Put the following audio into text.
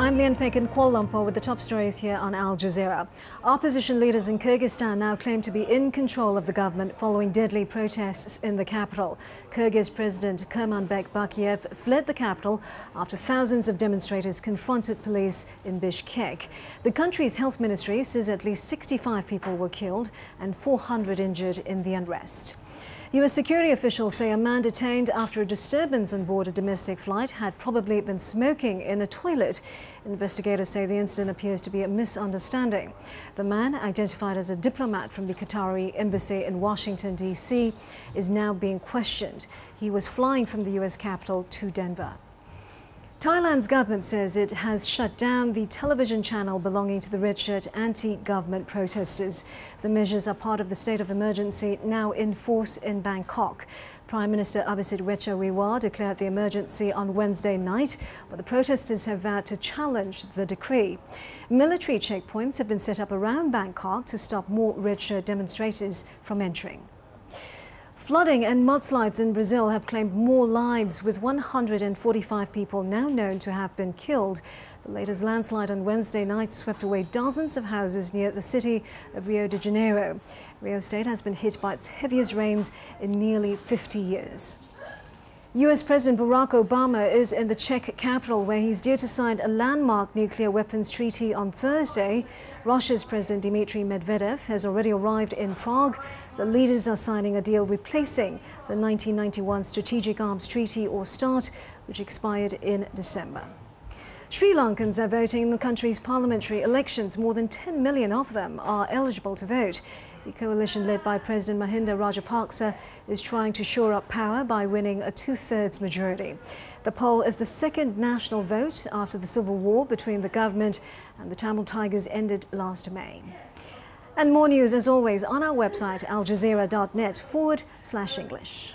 I'm LANKA in Kuala Lumpur with the top stories here on Al Jazeera. Opposition leaders in Kyrgyzstan now claim to be in control of the government following deadly protests in the capital. Kyrgyz President Kurmanbek Bakiev fled the capital after thousands of demonstrators confronted police in Bishkek. The country's health ministry says at least 65 people were killed and 400 injured in the unrest. U.S. security officials say a man detained after a disturbance on board a domestic flight had probably been smoking in a toilet. Investigators say the incident appears to be a misunderstanding. The man, identified as a diplomat from the Qatari embassy in Washington, D.C., is now being questioned. He was flying from the U.S. capital to Denver. Thailand's government says it has shut down the television channel belonging to the red shirt anti-government protesters. The measures are part of the state of emergency now in force in Bangkok. Prime Minister Abhisit Wechawiwa declared the emergency on Wednesday night, but the protesters have vowed to challenge the decree. Military checkpoints have been set up around Bangkok to stop more red shirt demonstrators from entering. Flooding and mudslides in Brazil have claimed more lives, with 145 people now known to have been killed. The latest landslide on Wednesday night swept away dozens of houses near the city of Rio de Janeiro. Rio State has been hit by its heaviest rains in nearly 50 years. U.S. President Barack Obama is in the Czech capital, where he's due to sign a landmark nuclear weapons treaty on Thursday. Russia's President Dmitry Medvedev has already arrived in Prague. The leaders are signing a deal replacing the 1991 Strategic Arms Treaty, or START, which expired in December. Sri Lankans are voting in the country's parliamentary elections. More than 10 million of them are eligible to vote. The coalition led by President Mahinda Rajapaksa is trying to shore up power by winning a two-thirds majority. The poll is the second national vote after the civil war between the government and the Tamil Tigers ended last May. And more news, as always, on our website aljazeera.net/English.